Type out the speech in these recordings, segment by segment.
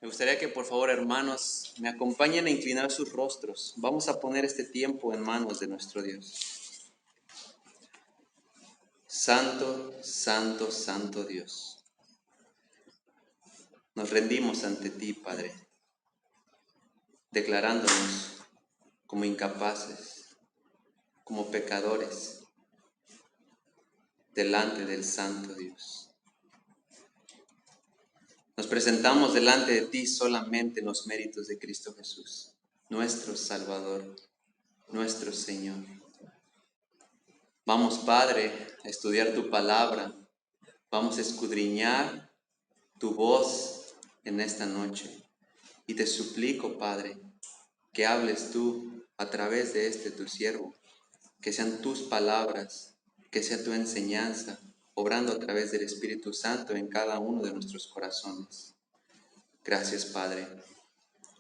Me gustaría que por favor, hermanos, me acompañen a inclinar sus rostros. Vamos a poner este tiempo en manos de nuestro Dios. Santo, santo, santo Dios. Nos rendimos ante ti, Padre, declarándonos como incapaces, como pecadores, delante del santo Dios. Nos presentamos delante de ti solamente en los méritos de Cristo Jesús, nuestro Salvador, nuestro Señor. Vamos, Padre, a estudiar tu palabra. Vamos a escudriñar tu voz en esta noche. Y te suplico, Padre, que hables tú a través de tu siervo, que sean tus palabras, que sea tu enseñanza, obrando a través del Espíritu Santo en cada uno de nuestros corazones. Gracias, Padre,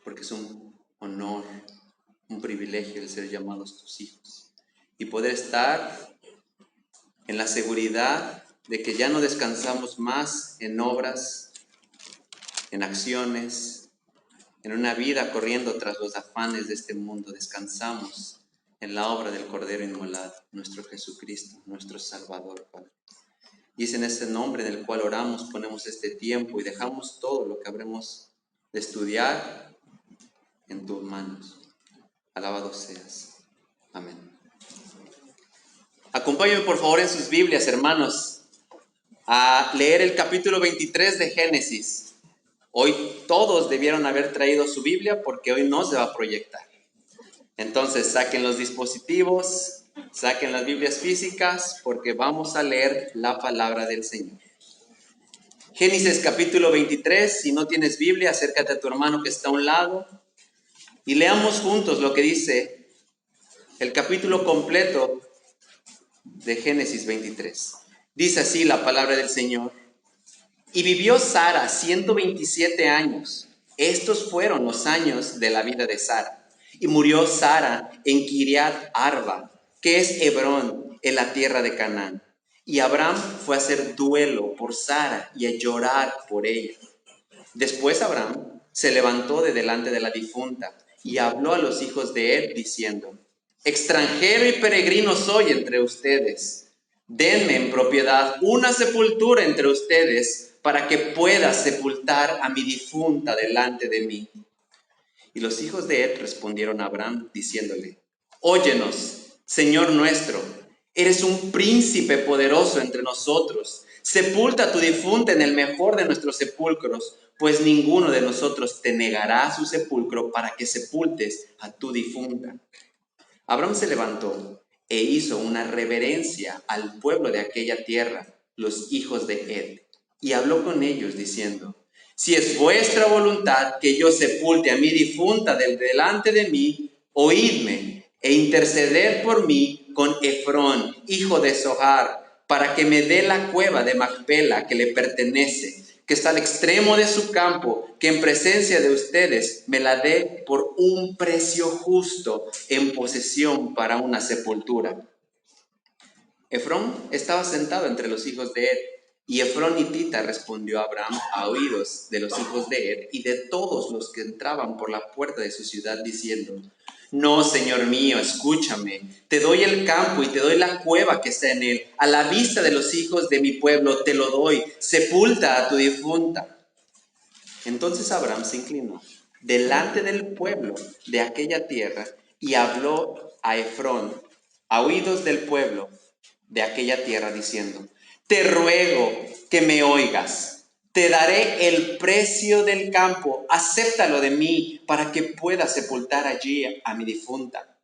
porque es un honor, un privilegio el ser llamados tus hijos y poder estar en la seguridad de que ya no descansamos más en obras, en acciones, en una vida corriendo tras los afanes de este mundo. Descansamos en la obra del Cordero inmolado, nuestro Jesucristo, nuestro Salvador, Padre. Y es en ese nombre en el cual oramos, ponemos este tiempo y dejamos todo lo que habremos de estudiar en tus manos. Alabado seas. Amén. Acompáñenme por favor en sus Biblias, hermanos, a leer el capítulo 23 de Génesis. Hoy todos debieron haber traído su Biblia porque hoy no se va a proyectar. Entonces saquen los dispositivos, saquen las Biblias físicas porque vamos a leer la palabra del Señor. Génesis capítulo 23, si no tienes Biblia, acércate a tu hermano que está a un lado y leamos juntos lo que dice el capítulo completo de Génesis 23. Dice así la palabra del Señor. Y vivió Sara 127 años. Estos fueron los años de la vida de Sara. Y murió Sara en Kiriat Arba, que es Hebrón, en la tierra de Canaán. Y Abraham fue a hacer duelo por Sara y a llorar por ella. Después Abraham se levantó de delante de la difunta y habló a los hijos de Ed diciendo: extranjero y peregrino soy entre ustedes. Denme en propiedad una sepultura entre ustedes para que pueda sepultar a mi difunta delante de mí. Y los hijos de Ed respondieron a Abraham diciéndole: óyenos, Señor nuestro, eres un príncipe poderoso entre nosotros. Sepulta a tu difunta en el mejor de nuestros sepulcros, pues ninguno de nosotros te negará su sepulcro para que sepultes a tu difunta. Abraham se levantó e hizo una reverencia al pueblo de aquella tierra, los hijos de Ed, y habló con ellos diciendo: si es vuestra voluntad que yo sepulte a mi difunta delante de mí, oídme e interceded por mí con Efrón, hijo de Zohar, para que me dé la cueva de Macpela que le pertenece, que está al extremo de su campo, que en presencia de ustedes me la dé por un precio justo en posesión para una sepultura. Efrón estaba sentado entre los hijos de Ed, y Efrón hitita respondió a Abraham a oídos de los hijos de Ed y de todos los que entraban por la puerta de su ciudad, diciendo: no, Señor mío, escúchame, te doy el campo y te doy la cueva que está en él, a la vista de los hijos de mi pueblo te lo doy, sepulta a tu difunta. Entonces Abraham se inclinó delante del pueblo de aquella tierra y habló a Efrón a oídos del pueblo de aquella tierra diciendo: te ruego que me oigas. Te daré el precio del campo, acéptalo de mí para que pueda sepultar allí a mi difunta.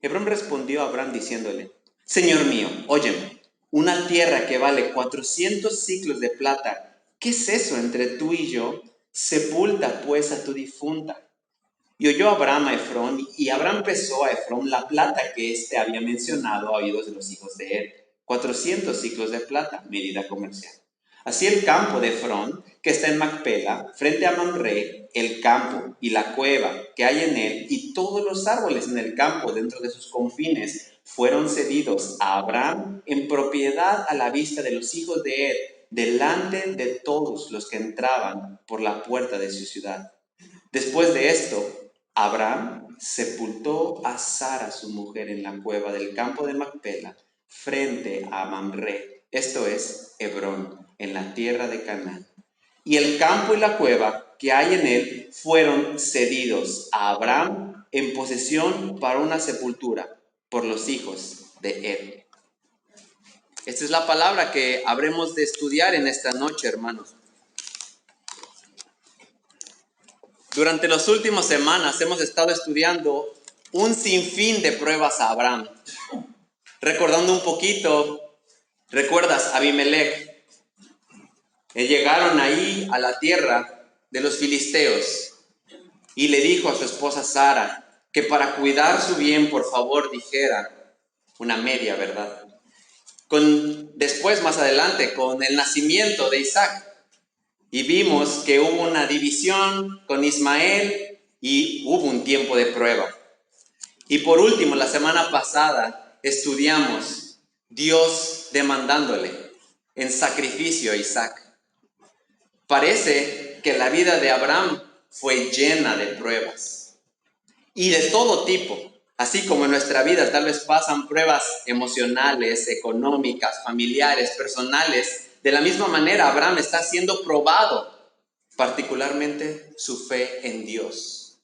Efrón respondió a Abraham diciéndole: Señor mío, óyeme, una tierra que vale 400 siclos de plata, ¿qué es eso entre tú y yo? Sepulta pues a tu difunta. Y oyó Abraham a Efrón, y Abraham pesó a Efrón la plata que éste había mencionado a oídos de los hijos de él, 400 siclos de plata, medida comercial. Así el campo de Efrón, que está en Macpela, frente a Mamre, el campo y la cueva que hay en él, y todos los árboles en el campo dentro de sus confines, fueron cedidos a Abraham en propiedad a la vista de los hijos de Ed, delante de todos los que entraban por la puerta de su ciudad. Después de esto, Abraham sepultó a Sara, su mujer, en la cueva del campo de Macpela, frente a Mamre, esto es, Hebrón, en la tierra de Canaán. Y el campo y la cueva que hay en él fueron cedidos a Abraham en posesión para una sepultura por los hijos de Ed. Esta es la palabra que habremos de estudiar en esta noche, hermanos. Durante las últimas semanas hemos estado estudiando un sinfín de pruebas a Abraham. Recordando un poquito, ¿recuerdas Abimelech? Llegaron ahí a la tierra de los filisteos y le dijo a su esposa Sara que para cuidar su bien, por favor, dijera una media verdad. Después, más adelante, con el nacimiento de Isaac, y vimos que hubo una división con Ismael y hubo un tiempo de prueba. Y por último, la semana pasada estudiamos Dios demandándole en sacrificio a Isaac. Parece que la vida de Abraham fue llena de pruebas y de todo tipo. Así como en nuestra vida tal vez pasan pruebas emocionales, económicas, familiares, personales, de la misma manera Abraham está siendo probado, particularmente su fe en Dios.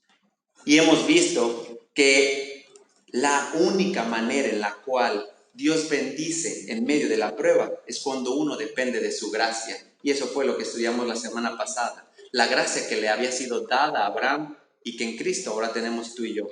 Y hemos visto que la única manera en la cual Dios bendice en medio de la prueba es cuando uno depende de su gracia. Y eso fue lo que estudiamos la semana pasada. La gracia que le había sido dada a Abraham y que en Cristo ahora tenemos tú y yo.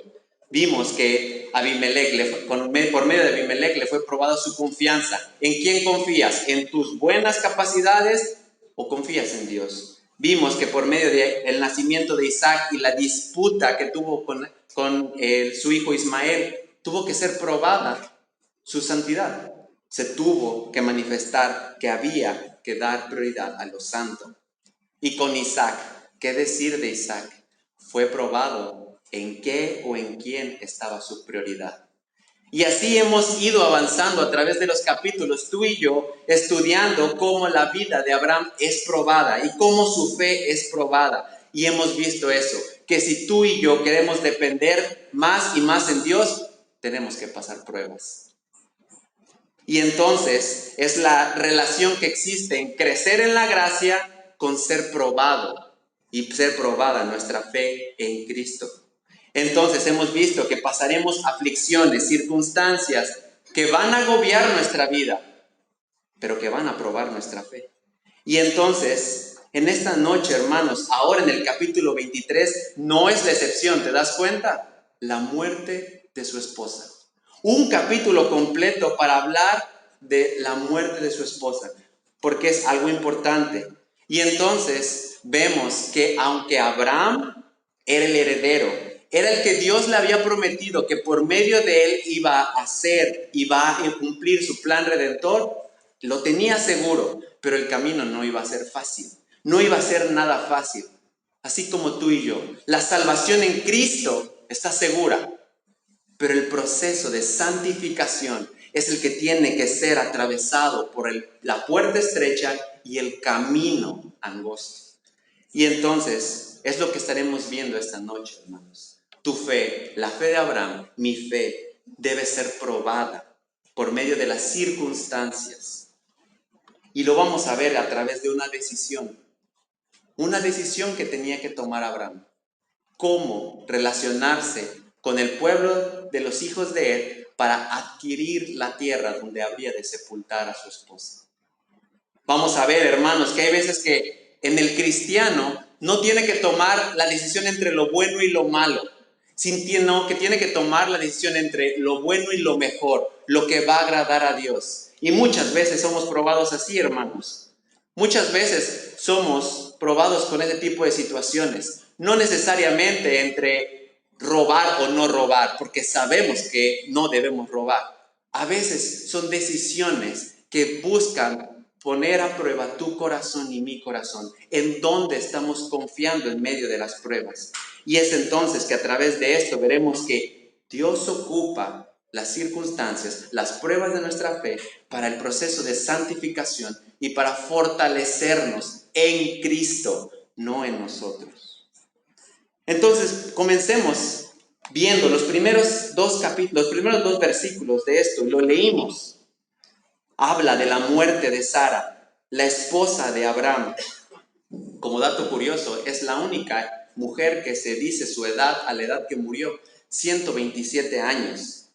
Vimos que Abimelech, por medio de Abimelech le fue probada su confianza. ¿En quién confías? ¿En tus buenas capacidades o confías en Dios? Vimos que por medio del nacimiento de Isaac y la disputa que tuvo con su hijo Ismael, tuvo que ser probada su santidad. Se tuvo que manifestar que había que dar prioridad a lo santo. Y con Isaac, ¿qué decir de Isaac? Fue probado en qué o en quién estaba su prioridad. Y así hemos ido avanzando a través de los capítulos, tú y yo, estudiando cómo la vida de Abraham es probada y cómo su fe es probada. Y hemos visto eso, que si tú y yo queremos depender más y más en Dios, tenemos que pasar pruebas. Y entonces es la relación que existe en crecer en la gracia con ser probado y ser probada nuestra fe en Cristo. Entonces hemos visto que pasaremos aflicciones, circunstancias que van a agobiar nuestra vida, pero que van a probar nuestra fe. Y entonces, en esta noche, hermanos, ahora en el capítulo 23, no es la excepción, ¿te das cuenta? La muerte de su esposa. Un capítulo completo para hablar de la muerte de su esposa, porque es algo importante. Y entonces vemos que aunque Abraham era el heredero, era el que Dios le había prometido que por medio de él iba a hacer, iba a cumplir su plan redentor, lo tenía seguro, pero el camino no iba a ser fácil, no iba a ser nada fácil. Así como tú y yo, la salvación en Cristo está segura, pero el proceso de santificación es el que tiene que ser atravesado por la puerta estrecha y el camino angosto. Y entonces es lo que estaremos viendo esta noche, hermanos. Tu fe, la fe de Abraham, mi fe, debe ser probada por medio de las circunstancias. Y lo vamos a ver a través de una decisión que tenía que tomar Abraham. Cómo relacionarse con el pueblo de los hijos de Ed para adquirir la tierra donde habría de sepultar a su esposa. Vamos a ver, hermanos, que hay veces que en el cristiano no tiene que tomar la decisión entre lo bueno y lo malo, sino que tiene que tomar la decisión entre lo bueno y lo mejor, lo que va a agradar a Dios. Y muchas veces somos probados así, hermanos. Muchas veces somos probados con ese tipo de situaciones. No necesariamente entre robar o no robar, porque sabemos que no debemos robar. A veces son decisiones que buscan poner a prueba tu corazón y mi corazón, en dónde estamos confiando en medio de las pruebas. Y es entonces que a través de esto veremos que Dios ocupa las circunstancias, las pruebas de nuestra fe para el proceso de santificación y para fortalecernos en Cristo, no en nosotros. Entonces, comencemos viendo los primeros dos versículos de esto. Lo leímos. Habla de la muerte de Sara, la esposa de Abraham. Como dato curioso, es la única mujer que se dice su edad a la edad que murió, 127 años.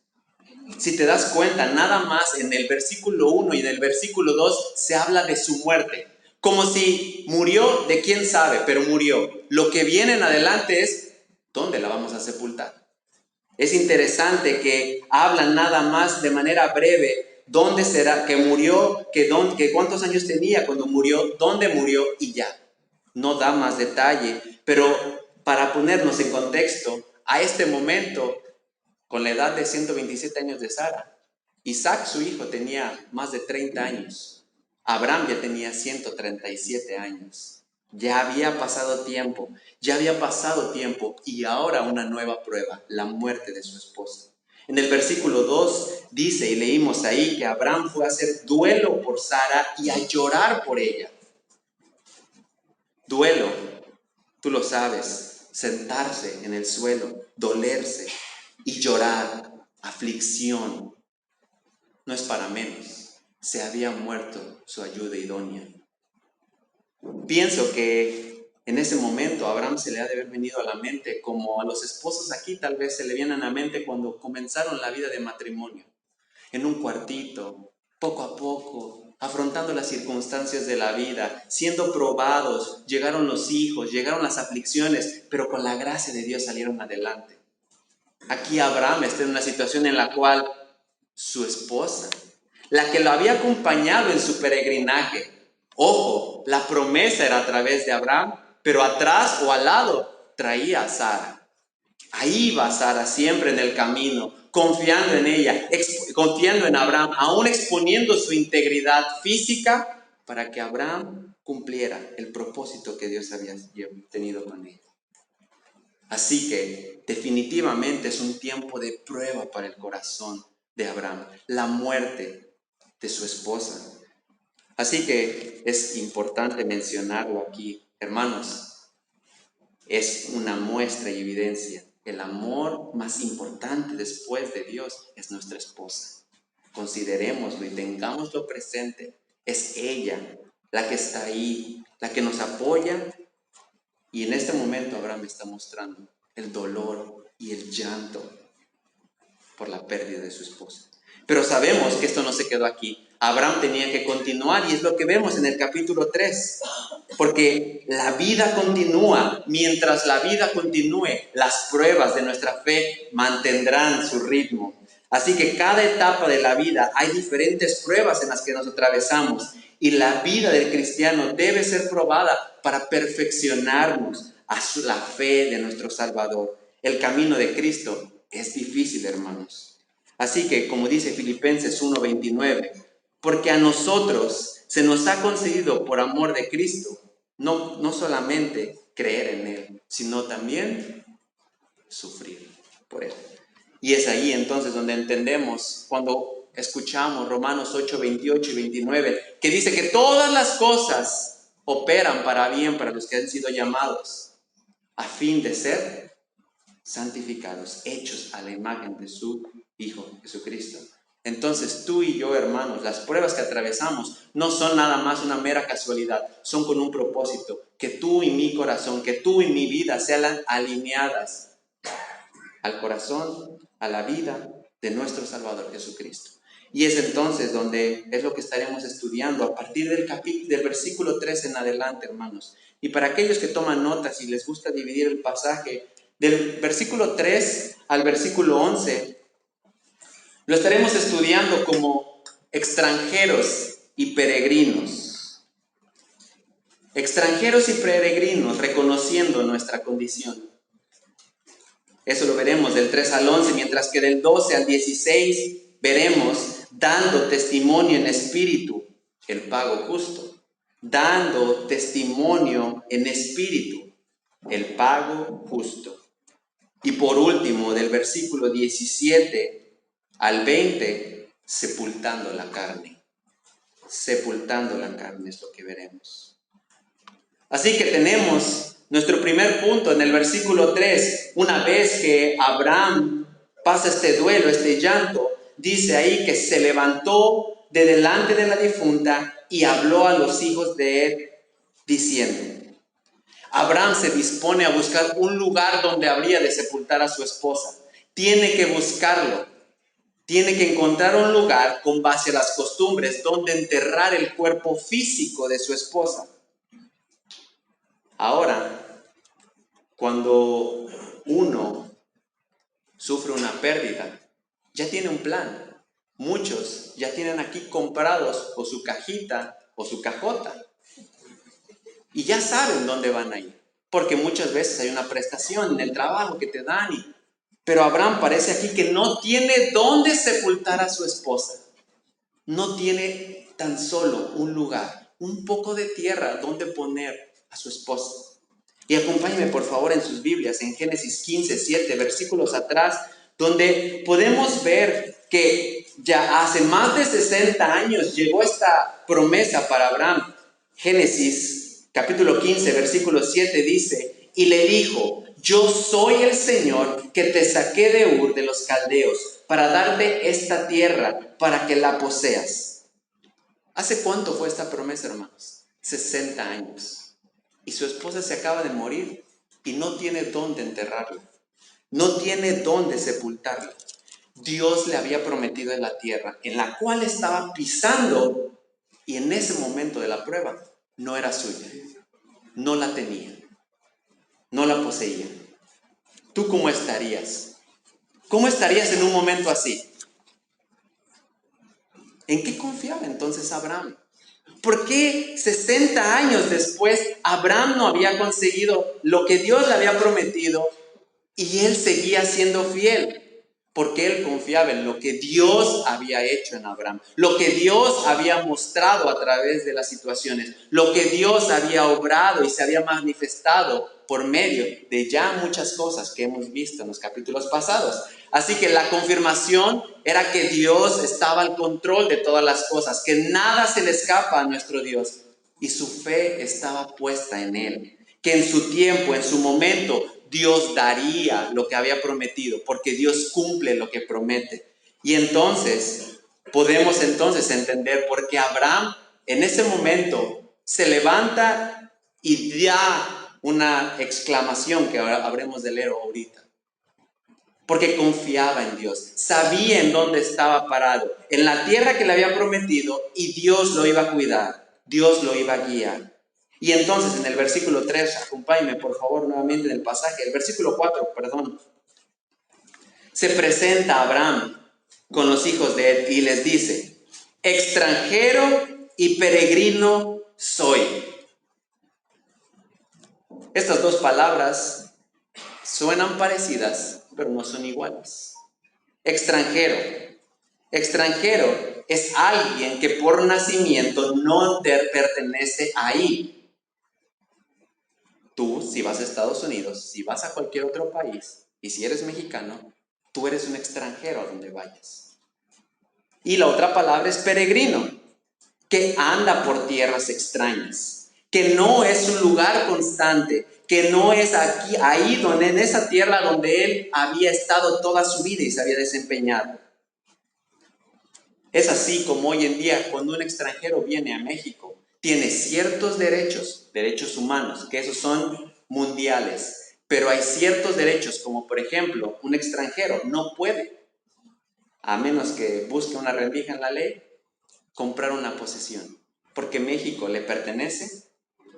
Si te das cuenta, nada más en el versículo 1 y en el versículo 2 se habla de su muerte. Como si murió de quién sabe, pero murió. Lo que viene en adelante es, ¿dónde la vamos a sepultar? Es interesante que hablan nada más de manera breve dónde será que murió, que cuántos años tenía cuando murió, dónde murió y ya. No da más detalle, pero para ponernos en contexto, a este momento, con la edad de 127 años de Sara, Isaac, su hijo, tenía más de 30 años. Abraham ya tenía 137 años. Ya había pasado tiempo y ahora una nueva prueba, la muerte de su esposa. En el versículo 2 dice, y leímos ahí, que Abraham fue a hacer duelo por Sara y a llorar por ella. Duelo, tú lo sabes, sentarse en el suelo, dolerse y llorar, aflicción, no es para menos. Se había muerto su ayuda idónea. Pienso que en ese momento a Abraham se le ha de haber venido a la mente, como a los esposos aquí tal vez se le vienen a la mente cuando comenzaron la vida de matrimonio, en un cuartito, poco a poco, afrontando las circunstancias de la vida, siendo probados, llegaron los hijos, llegaron las aflicciones, pero con la gracia de Dios salieron adelante. Aquí Abraham está en una situación en la cual su esposa, la que lo había acompañado en su peregrinaje, ojo, la promesa era a través de Abraham, pero atrás o al lado traía a Sara. Ahí va Sara siempre en el camino, confiando en ella, confiando en Abraham, aún exponiendo su integridad física para que Abraham cumpliera el propósito que Dios había tenido con ella. Así que definitivamente es un tiempo de prueba para el corazón de Abraham, la muerte de su esposa. Así que es importante mencionarlo aquí, hermanos. Es una muestra y evidencia. El amor más importante después de Dios es nuestra esposa. Considerémoslo y tengámoslo presente. Es ella la que está ahí, la que nos apoya. Y en este momento Abraham está mostrando el dolor y el llanto por la pérdida de su esposa. Pero sabemos que esto no se quedó aquí. Abraham tenía que continuar y es lo que vemos en el capítulo 3. Porque la vida continúa. Mientras la vida continúe, las pruebas de nuestra fe mantendrán su ritmo. Así que cada etapa de la vida hay diferentes pruebas en las que nos atravesamos. Y la vida del cristiano debe ser probada para perfeccionarnos a la fe de nuestro Salvador. El camino de Cristo es difícil, hermanos. Así que, como dice Filipenses 1:29, porque a nosotros se nos ha concedido por amor de Cristo, no solamente creer en Él, sino también sufrir por Él. Y es ahí entonces donde entendemos, cuando escuchamos Romanos 8:28 y 29, que dice que todas las cosas operan para bien para los que han sido llamados, a fin de ser santificados, hechos a la imagen de su Hijo Jesucristo. Entonces tú y yo, hermanos, las pruebas que atravesamos no son nada más una mera casualidad, son con un propósito, que tú y mi corazón, que tú y mi vida sean alineadas al corazón, a la vida de nuestro Salvador Jesucristo. Y es entonces donde es lo que estaremos estudiando a partir del versículo 3 en adelante, hermanos. Y para aquellos que toman notas y les gusta dividir el pasaje, del versículo 3 al versículo 11, lo estaremos estudiando como extranjeros y peregrinos. Extranjeros y peregrinos, reconociendo nuestra condición. Eso lo veremos del 3 al 11, mientras que del 12 al 16 veremos dando testimonio en espíritu el pago justo, dando testimonio en espíritu, el pago justo. Y por último, del versículo 17 al 20, sepultando la carne. Sepultando la carne es lo que veremos. Así que tenemos nuestro primer punto en el versículo 3. Una vez que Abraham pasa este duelo, este llanto, dice ahí que se levantó de delante de la difunta y habló a los hijos de él diciendo. Abraham se dispone a buscar un lugar donde habría de sepultar a su esposa. Tiene que buscarlo. Tiene que encontrar un lugar con base a las costumbres donde enterrar el cuerpo físico de su esposa. Ahora, cuando uno sufre una pérdida, ya tiene un plan. Muchos ya tienen aquí comprados o su cajita o su cajota. Y ya saben dónde van a ir. Porque muchas veces hay una prestación en el trabajo que te dan. Pero Abraham parece aquí que no tiene dónde sepultar a su esposa. No tiene tan solo un lugar, un poco de tierra donde poner a su esposa. Y acompáñenme por favor en sus Biblias, en Génesis 15, 7, versículos atrás, donde podemos ver que ya hace más de 60 años llegó esta promesa para Abraham. Génesis capítulo 15, versículo 7 dice, y le dijo, yo soy el Señor que te saqué de Ur de los Caldeos para darte esta tierra para que la poseas. ¿Hace cuánto fue esta promesa, hermanos? 60 años. Y su esposa se acaba de morir y no tiene dónde enterrarla. No tiene dónde sepultarla. Dios le había prometido en la tierra en la cual estaba pisando y en ese momento de la prueba no era suya. No la tenía. No la poseía. ¿Tú cómo estarías? ¿Cómo estarías en un momento así? ¿En qué confiaba entonces Abraham? ¿Por qué 60 años después Abraham no había conseguido lo que Dios le había prometido y él seguía siendo fiel? Porque él confiaba en lo que Dios había hecho en Abraham, lo que Dios había mostrado a través de las situaciones, lo que Dios había obrado y se había manifestado por medio de ya muchas cosas que hemos visto en los capítulos pasados. Así que la confirmación era que Dios estaba al control de todas las cosas, que nada se le escapa a nuestro Dios y su fe estaba puesta en Él, que en su tiempo, en su momento, Dios daría lo que había prometido, porque Dios cumple lo que promete. Y entonces, podemos entonces entender por qué Abraham en ese momento se levanta y da una exclamación que ahora habremos de leer ahorita. Porque confiaba en Dios, sabía en dónde estaba parado, en la tierra que le había prometido y Dios lo iba a cuidar, Dios lo iba a guiar. Y entonces en el versículo 3, acompáñenme por favor nuevamente en el pasaje, el versículo 4, perdón. Se presenta Abraham con los hijos de él y les dice, extranjero y peregrino soy. Estas dos palabras suenan parecidas, pero no son iguales. Extranjero. Extranjero es alguien que por nacimiento no pertenece ahí. Tú, si vas a Estados Unidos, si vas a cualquier otro país, y si eres mexicano, tú eres un extranjero a donde vayas. Y la otra palabra es peregrino, que anda por tierras extrañas, que no es un lugar constante, que no es aquí, ahí donde, en esa tierra donde él había estado toda su vida y se había desempeñado. Es así como hoy en día, cuando un extranjero viene a México, tiene ciertos derechos humanos, que esos son mundiales, pero hay ciertos derechos, como por ejemplo, un extranjero no puede, a menos que busque una rendija en la ley, comprar una posesión, porque México le pertenece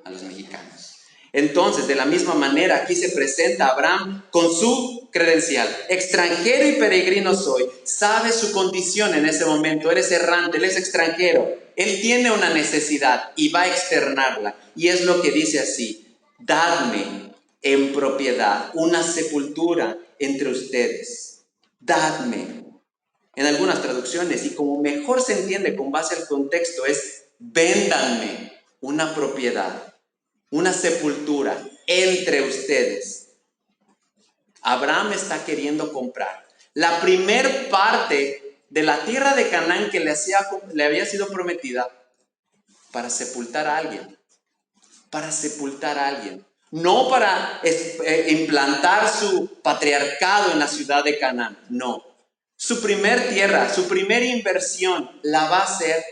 a los mexicanos. Entonces, de la misma manera, aquí se presenta Abraham con su credencial. Extranjero y peregrino soy. Sabe su condición en ese momento. Eres errante, él es extranjero. Él tiene una necesidad y va a externarla. Y es lo que dice así. Dadme en propiedad una sepultura entre ustedes. Dadme. En algunas traducciones, y como mejor se entiende con base al contexto, es véndanme una propiedad, una sepultura entre ustedes. Abraham está queriendo comprar la primer parte de la tierra de Canaán que le había sido prometida para sepultar a alguien. Para sepultar a alguien. No para implantar su patriarcado en la ciudad de Canaán. No. Su primer tierra, su primera inversión la va a hacer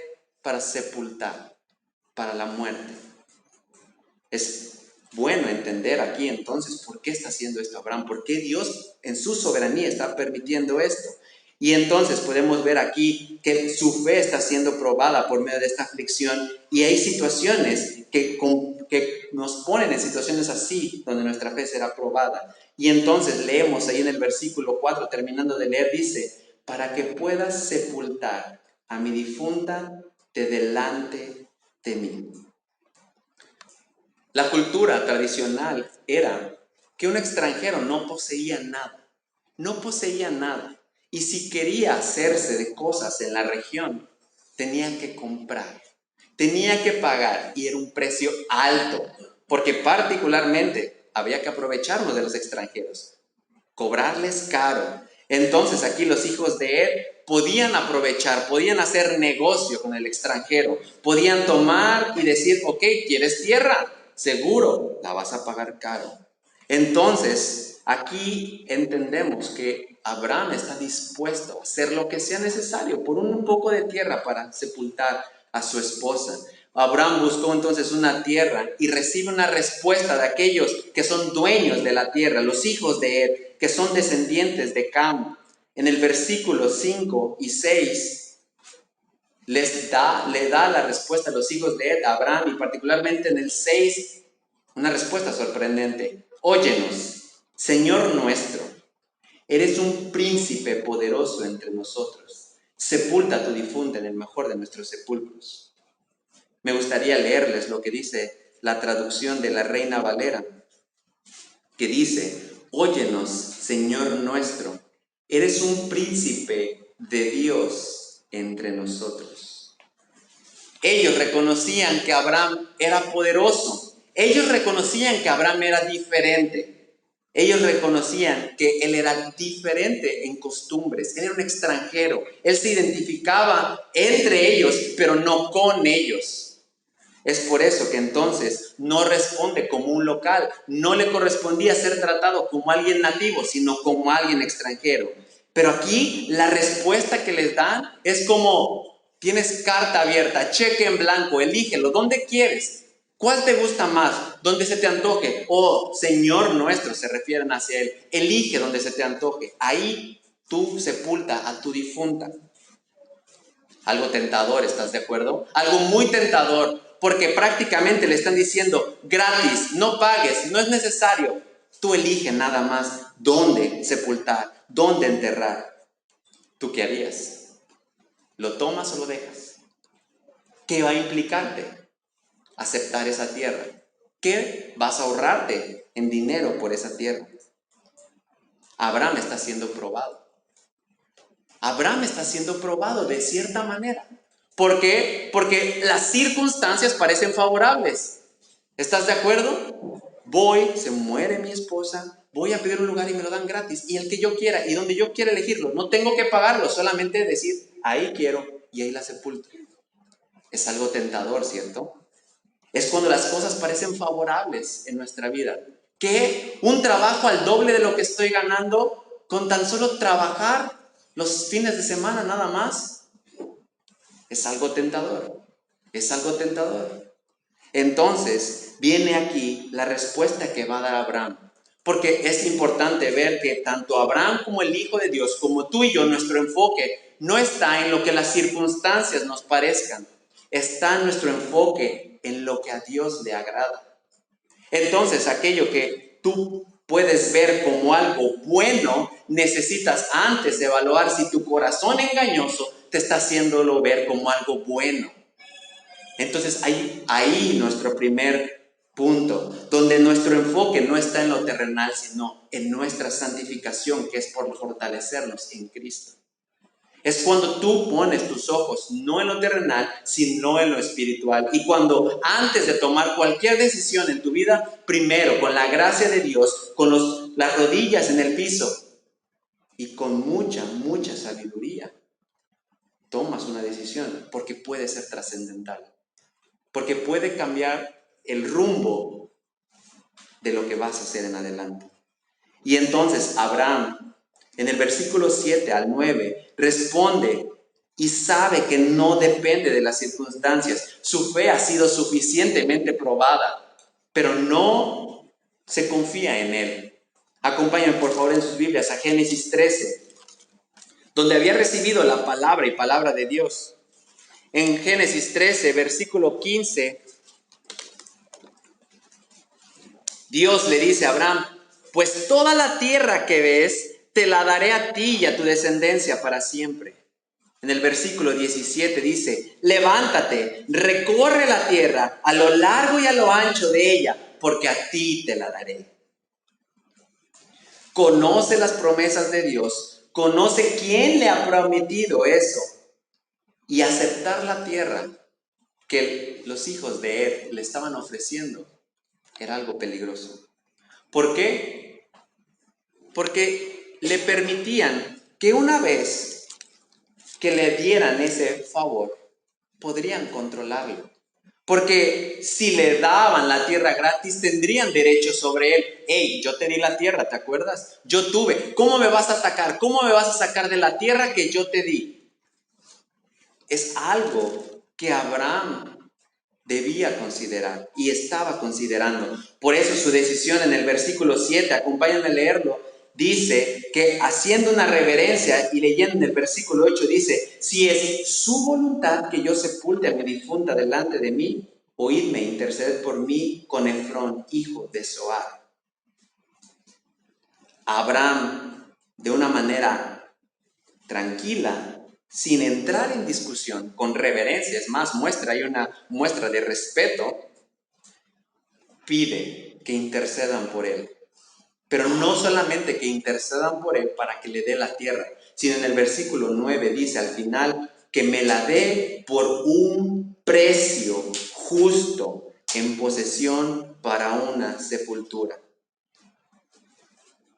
para sepultar, para la muerte. Es bueno entender aquí entonces por qué está haciendo esto Abraham, por qué Dios en su soberanía está permitiendo esto. Y entonces podemos ver aquí que su fe está siendo probada por medio de esta aflicción, y hay situaciones que nos ponen en situaciones así donde nuestra fe será probada. Y entonces leemos ahí en el versículo 4, terminando de leer, dice: para que puedas sepultar a mi difunta de delante de mí. La cultura tradicional era que un extranjero no poseía nada, no poseía nada. Y si quería hacerse de cosas en la región, tenía que comprar, tenía que pagar, y era un precio alto, porque particularmente había que aprovecharnos de los extranjeros, cobrarles caro. Entonces aquí los hijos de Ed podían aprovechar, podían hacer negocio con el extranjero, podían tomar y decir: ok, ¿quieres tierra? Seguro, la vas a pagar caro. Entonces, aquí entendemos que Abraham está dispuesto a hacer lo que sea necesario por un poco de tierra para sepultar a su esposa. Abraham buscó entonces una tierra y recibe una respuesta de aquellos que son dueños de la tierra, los hijos de Ed, que son descendientes de Cam. En el versículo 5 y 6 le da la respuesta a los hijos de Ed, a Abraham, y particularmente en el 6, una respuesta sorprendente. Óyenos, Señor nuestro, eres un príncipe poderoso entre nosotros. Sepulta a tu difunta en el mejor de nuestros sepulcros. Me gustaría leerles lo que dice la traducción de la Reina Valera, que dice: óyenos, Señor nuestro, eres un príncipe de Dios entre nosotros. Ellos reconocían que Abraham era poderoso. Ellos reconocían que Abraham era diferente. Ellos reconocían que él era diferente en costumbres. Él era un extranjero. Él se identificaba entre ellos, pero no con ellos. Es por eso que entonces no responde como un local. No le correspondía ser tratado como alguien nativo, sino como alguien extranjero. Pero aquí la respuesta que les dan es como: tienes carta abierta, cheque en blanco, elígelo, ¿dónde quieres? ¿Cuál te gusta más? ¿Dónde se te antoje? Oh, Señor nuestro, se refieren hacia Él. Elige donde se te antoje. Ahí tú sepulta a tu difunta. Algo tentador, ¿estás de acuerdo? Algo muy tentador, porque prácticamente le están diciendo: gratis, no pagues, no es necesario. Tú elige nada más dónde sepultar, dónde enterrar. ¿Tú qué harías? ¿Lo tomas o lo dejas? ¿Qué va a implicarte aceptar esa tierra? ¿Qué vas a ahorrarte en dinero por esa tierra? Abraham está siendo probado. Abraham está siendo probado de cierta manera. ¿Por qué? Porque las circunstancias parecen favorables. ¿Estás de acuerdo? Voy, se muere mi esposa, voy a pedir un lugar y me lo dan gratis, y el que yo quiera y donde yo quiera elegirlo. No tengo que pagarlo, solamente decir: ahí quiero, y ahí la sepulto. Es algo tentador, ¿cierto? Es cuando las cosas parecen favorables en nuestra vida. Que un trabajo al doble de lo que estoy ganando, con tan solo trabajar los fines de semana nada más, es algo tentador. Es algo tentador. Entonces, viene aquí la respuesta que va a dar Abraham. Porque es importante ver que tanto Abraham como el Hijo de Dios, como tú y yo, nuestro enfoque no está en lo que las circunstancias nos parezcan. Está nuestro enfoque en lo que a Dios le agrada. Entonces, aquello que tú puedes ver como algo bueno, necesitas antes evaluar si tu corazón engañoso te está haciéndolo ver como algo bueno. Entonces, ahí nuestro primer punto, donde nuestro enfoque no está en lo terrenal, sino en nuestra santificación, que es por fortalecernos en Cristo. Es cuando tú pones tus ojos no en lo terrenal, sino en lo espiritual. Y cuando antes de tomar cualquier decisión en tu vida, primero con la gracia de Dios, con las rodillas en el piso y con mucha sabiduría, tomas una decisión porque puede ser trascendental, porque puede cambiar el rumbo de lo que vas a hacer en adelante. Y entonces Abraham, en el versículo 7 al 9, responde y sabe que no depende de las circunstancias. Su fe ha sido suficientemente probada, pero no se confía en él. Acompáñenme por favor en sus Biblias a Génesis 13, donde había recibido la palabra y palabra de Dios. En Génesis 13, versículo 15, Dios le dice a Abraham: pues toda la tierra que ves, te la daré a ti y a tu descendencia para siempre. En el versículo 17 dice: levántate, recorre la tierra a lo largo y a lo ancho de ella, porque a ti te la daré. Conoce las promesas de Dios, conoce quién le ha prometido eso, y aceptar la tierra que los hijos de él le estaban ofreciendo era algo peligroso. ¿Por qué? Porque le permitían que una vez que le dieran ese favor, podrían controlarlo. Porque si le daban la tierra gratis, tendrían derecho sobre él. Hey, yo te di la tierra, ¿te acuerdas? Yo tuve. ¿Cómo me vas a atacar? ¿Cómo me vas a sacar de la tierra que yo te di? Es algo que Abraham debía considerar y estaba considerando. Por eso su decisión en el versículo 7, acompáñenme a leerlo, dice que haciendo una reverencia y leyendo en el versículo 8 dice: si es su voluntad que yo sepulte a mi difunta delante de mí, oídme, interceded por mí con Efrón, hijo de Zohar. Abraham, de una manera tranquila, sin entrar en discusión, con reverencia, es más, hay una muestra de respeto, pide que intercedan por él. Pero no solamente que intercedan por él para que le dé la tierra, sino en el versículo 9 dice al final que me la dé por un precio justo en posesión para una sepultura.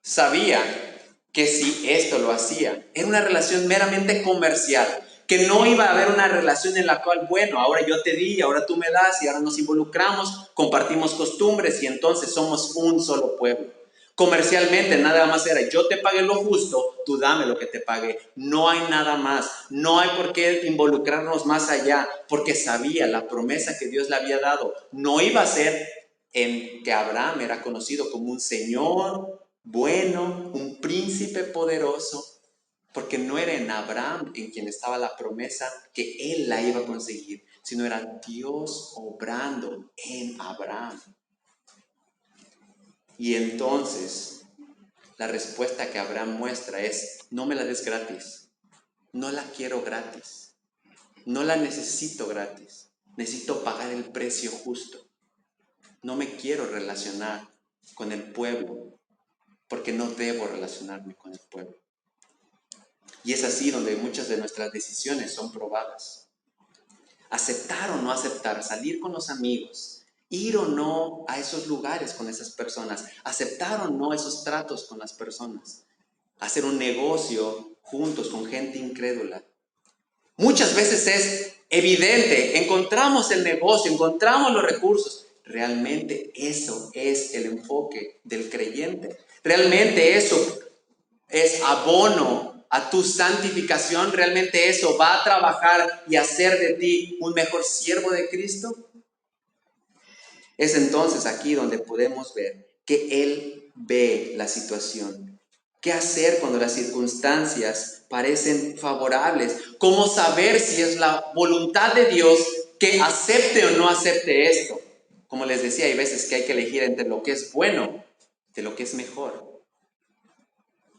Sabía que si esto lo hacía, era una relación meramente comercial, que no iba a haber una relación en la cual, bueno, ahora yo te di, ahora tú me das, y ahora nos involucramos, compartimos costumbres y entonces somos un solo pueblo. Comercialmente nada más era: yo te pagué lo justo, tú dame lo que te pagué. No hay nada más, no hay por qué involucrarnos más allá, porque sabía la promesa que Dios le había dado. No iba a ser en que Abraham era conocido como un señor bueno, un príncipe poderoso, porque no era en Abraham en quien estaba la promesa que él la iba a conseguir, sino era Dios obrando en Abraham. Y entonces la respuesta que Abraham muestra es: no me la des gratis, no la quiero gratis, no la necesito gratis, necesito pagar el precio justo. No me quiero relacionar con el pueblo, porque no debo relacionarme con el pueblo. Y es así donde muchas de nuestras decisiones son probadas. Aceptar o no aceptar, salir con los amigos, ir o no a esos lugares con esas personas, aceptar o no esos tratos con las personas, hacer un negocio juntos con gente incrédula. Muchas veces es evidente, encontramos el negocio, encontramos los recursos. Realmente eso es el enfoque del creyente. Realmente eso es abono a tu santificación. ¿Realmente eso va a trabajar y hacer de ti un mejor siervo de Cristo? Es entonces aquí donde podemos ver que Él ve la situación. ¿Qué hacer cuando las circunstancias parecen favorables? ¿Cómo saber si es la voluntad de Dios que acepte o no acepte esto? Como les decía, hay veces que hay que elegir entre lo que es bueno de lo que es mejor.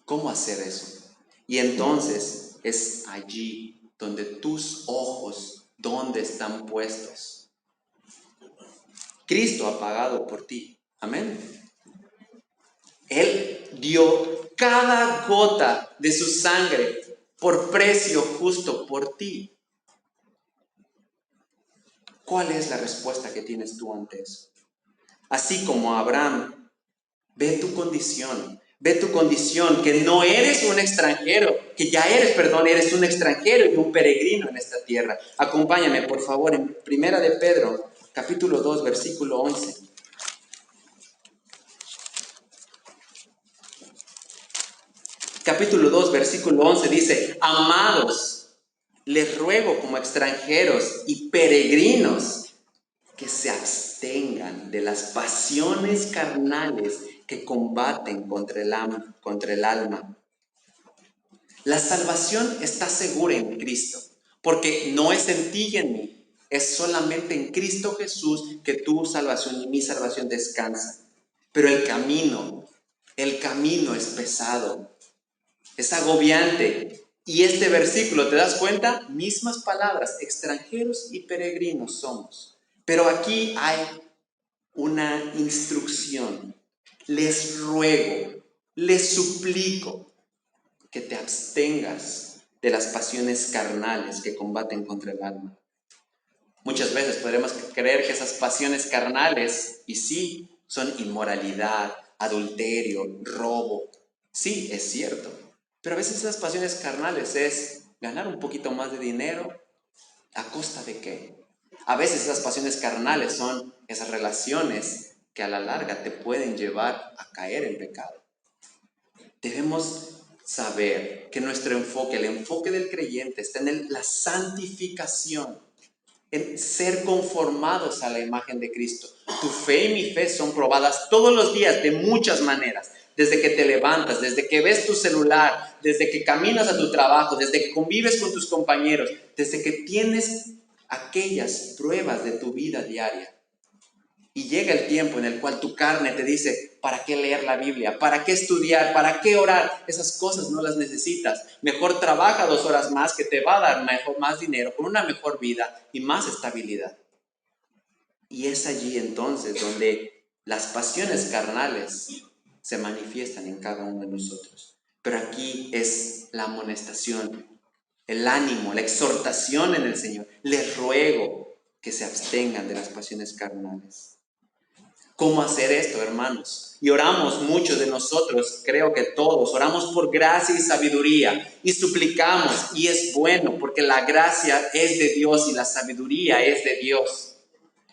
¿Cómo hacer eso? Y entonces es allí donde tus ojos, ¿dónde están puestos? Cristo ha pagado por ti. Amén. Él dio cada gota de su sangre por precio justo por ti. ¿Cuál es la respuesta que tienes tú ante eso? Así como Abraham, ve tu condición, que no eres un extranjero, que ya eres un extranjero y un peregrino en esta tierra. Acompáñame, por favor, en Primera de Pedro, capítulo 2, versículo 11. Capítulo 2, versículo 11 dice: amados, les ruego como extranjeros y peregrinos que se abstengan de las pasiones carnales que combaten contra el alma. La salvación está segura en Cristo, porque no es en ti y en mí, es solamente en Cristo Jesús que tu salvación y mi salvación descansa. Pero el camino es pesado, es agobiante. Y este versículo, ¿te das cuenta? Mismas palabras, extranjeros y peregrinos somos. Pero aquí hay una instrucción. Les ruego, les suplico que te abstengas de las pasiones carnales que combaten contra el alma. Muchas veces podremos creer que esas pasiones carnales, y sí, son inmoralidad, adulterio, robo. Sí, es cierto. Pero a veces esas pasiones carnales es ganar un poquito más de dinero. ¿A costa de qué? A veces esas pasiones carnales son esas relaciones que a la larga te pueden llevar a caer en pecado. Debemos saber que nuestro enfoque, el enfoque del creyente, está en la santificación, en ser conformados a la imagen de Cristo. Tu fe y mi fe son probadas todos los días de muchas maneras. Desde que te levantas, desde que ves tu celular, desde que caminas a tu trabajo, desde que convives con tus compañeros, desde que tienes aquellas pruebas de tu vida diaria. Y llega el tiempo en el cual tu carne te dice: ¿para qué leer la Biblia? ¿Para qué estudiar? ¿Para qué orar? Esas cosas no las necesitas. Mejor trabaja 2 horas más, que te va a dar más dinero, con una mejor vida y más estabilidad. Y es allí entonces donde las pasiones carnales se manifiestan en cada uno de nosotros. Pero aquí es la amonestación, el ánimo, la exhortación en el Señor. Les ruego que se abstengan de las pasiones carnales. ¿Cómo hacer esto, hermanos? Y oramos muchos de nosotros, creo que todos, oramos por gracia y sabiduría y suplicamos, y es bueno porque la gracia es de Dios y la sabiduría es de Dios.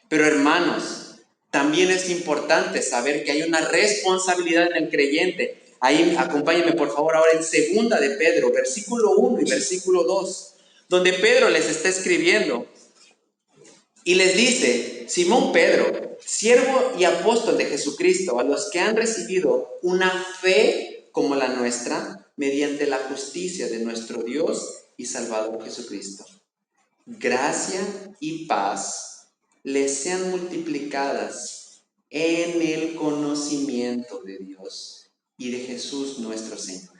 Pero hermanos, también es importante saber que hay una responsabilidad en el creyente. Ahí acompáñenme por favor ahora en Segunda de Pedro, versículo 1 y versículo 2, donde Pedro les está escribiendo y les dice: Simón Pedro, siervo y apóstol de Jesucristo, a los que han recibido una fe como la nuestra, mediante la justicia de nuestro Dios y Salvador Jesucristo. Gracia y paz les sean multiplicadas en el conocimiento de Dios y de Jesús nuestro Señor.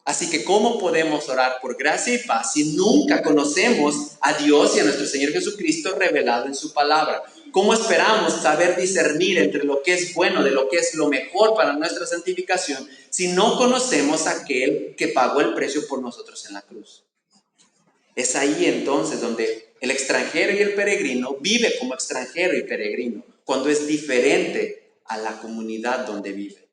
Así que, ¿cómo podemos orar por gracia y paz si nunca conocemos a Dios y a nuestro Señor Jesucristo revelado en su palabra? ¿Cómo esperamos saber discernir entre lo que es bueno de lo que es lo mejor para nuestra santificación si no conocemos a aquel que pagó el precio por nosotros en la cruz? Es ahí entonces donde el extranjero y el peregrino vive como extranjero y peregrino, cuando es diferente a la comunidad donde vive.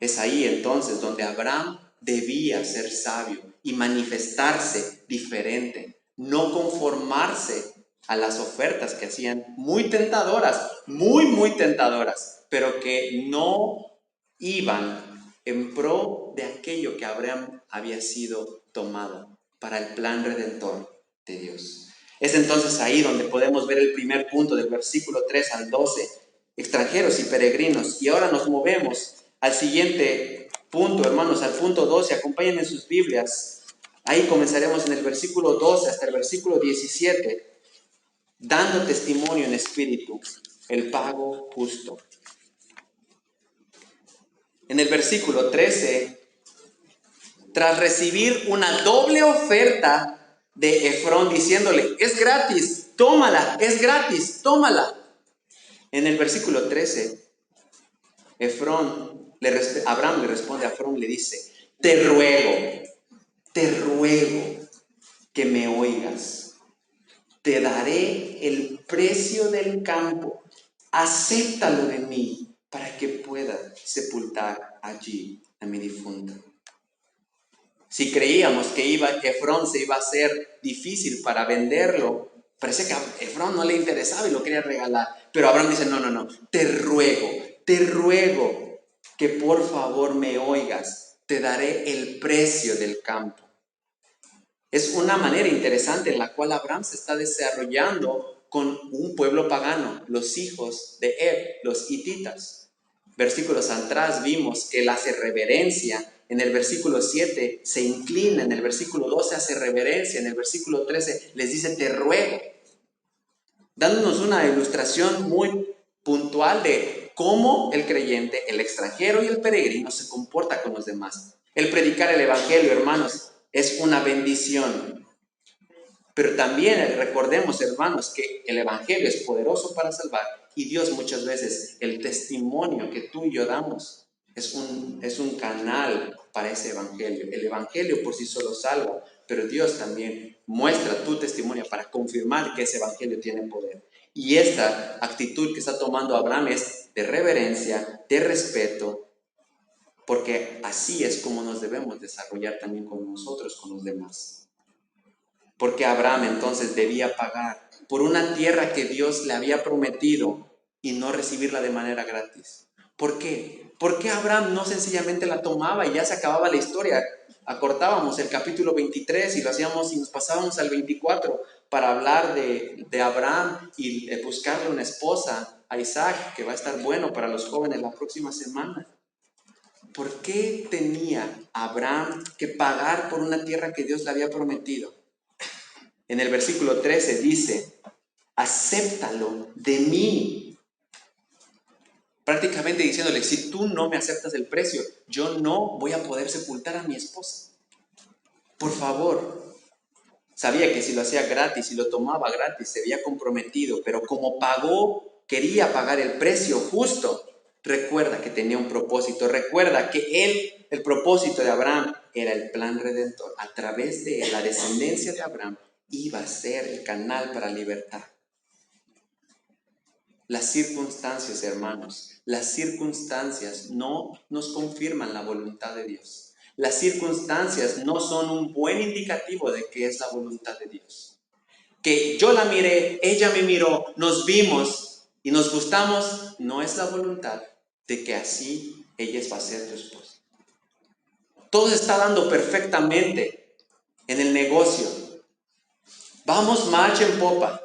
Es ahí entonces donde Abraham debía ser sabio y manifestarse diferente, no conformarse a las ofertas que hacían muy tentadoras, muy tentadoras, pero que no iban en pro de aquello que Abraham había sido tomado para el plan redentor de Dios. Es entonces ahí donde podemos ver el primer punto del versículo 3 al 12, extranjeros y peregrinos. Y ahora nos movemos al siguiente punto, hermanos, al punto 12. Acompáñenme en sus Biblias. Ahí comenzaremos en el versículo 12 hasta el versículo 17, dando testimonio en espíritu, el pago justo. En el versículo 13, tras recibir una doble oferta de Efrón diciéndole: es gratis, tómala, es gratis, tómala. En el versículo 13, Abraham le responde a Efrón y le dice: te ruego, te ruego que me oigas. Te daré el precio del campo. Acéptalo de mí para que pueda sepultar allí a mi difunta. Si creíamos que Efrón se iba a hacer difícil para venderlo, parece que a Efrón no le interesaba y lo quería regalar. Pero Abraham dice, no, te ruego que por favor me oigas. Te daré el precio del campo. Es una manera interesante en la cual Abraham se está desarrollando con un pueblo pagano, los hijos de Eb, los hititas. Versículos atrás vimos que él hace reverencia. En el versículo 7 se inclina, en el versículo 12 hace reverencia, en el versículo 13 les dice te ruego, dándonos una ilustración muy puntual de cómo el creyente, el extranjero y el peregrino se comporta con los demás. El predicar el evangelio, hermanos, es una bendición. Pero también recordemos, hermanos, que el evangelio es poderoso para salvar y Dios muchas veces, el testimonio que tú y yo damos es un canal para ese evangelio. El evangelio por sí solo salva, pero Dios también muestra tu testimonio para confirmar que ese evangelio tiene poder. Y esta actitud que está tomando Abraham es de reverencia, de respeto, porque así es como nos debemos desarrollar también con nosotros, con los demás. Porque Abraham entonces debía pagar por una tierra que Dios le había prometido y no recibirla de manera gratis. ¿Por qué? Porque Abraham no sencillamente la tomaba y ya se acababa la historia. Acortábamos el capítulo 23 y lo hacíamos y nos pasábamos al 24 para hablar de Abraham y buscarle una esposa a Isaac, que va a estar bueno para los jóvenes la próxima semana. ¿Por qué tenía Abraham que pagar por una tierra que Dios le había prometido? En el versículo 13 dice, acéptalo de mí. Prácticamente diciéndole, si tú no me aceptas el precio, yo no voy a poder sepultar a mi esposa. Por favor. Sabía que si lo hacía gratis, si lo tomaba gratis, se había comprometido, pero como pagó, quería pagar el precio justo. Recuerda que tenía un propósito, recuerda que el propósito de Abraham era el plan redentor. A través de la descendencia de Abraham, iba a ser el canal para libertad. Las circunstancias, hermanos, las circunstancias no nos confirman la voluntad de Dios. Las circunstancias no son un buen indicativo de que es la voluntad de Dios. Que yo la miré, ella me miró, nos vimos y nos gustamos, no es la voluntad de que así ella va a ser tu esposa. Todo se está dando perfectamente en el negocio. Vamos marcha en popa.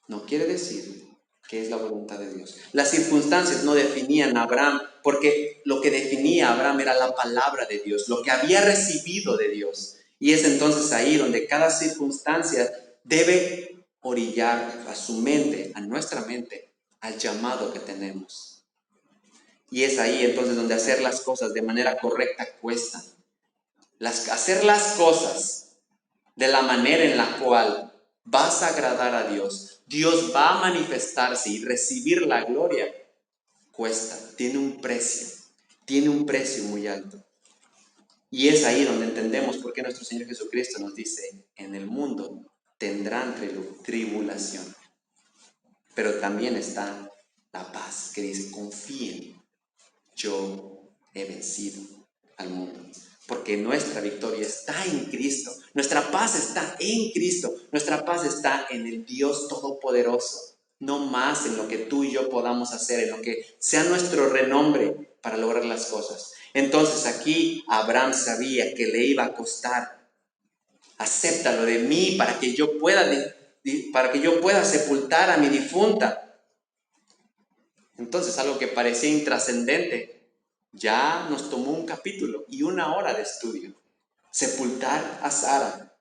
No quiere decir que es la voluntad de Dios. Las circunstancias no definían a Abraham, porque lo que definía a Abraham era la palabra de Dios, lo que había recibido de Dios. Y es entonces ahí donde cada circunstancia debe orillar a su mente, a nuestra mente, al llamado que tenemos. Y es ahí entonces donde hacer las cosas de manera correcta cuesta. Hacer las cosas de la manera en la cual vas a agradar a Dios, Dios va a manifestarse y recibir la gloria, cuesta, tiene un precio muy alto. Y es ahí donde entendemos por qué nuestro Señor Jesucristo nos dice, en el mundo tendrán tribulación, pero también está la paz, que dice, confíen, yo he vencido al mundo. Porque nuestra victoria está en Cristo. Nuestra paz está en Cristo. Nuestra paz está en el Dios Todopoderoso. No más en lo que tú y yo podamos hacer, en lo que sea nuestro renombre para lograr las cosas. Entonces aquí Abraham sabía que le iba a costar. Acéptalo de mí para que yo pueda sepultar a mi difunta. Entonces algo que parecía intrascendente ya nos tomó un capítulo y una hora de estudio. Sepultar a Sara.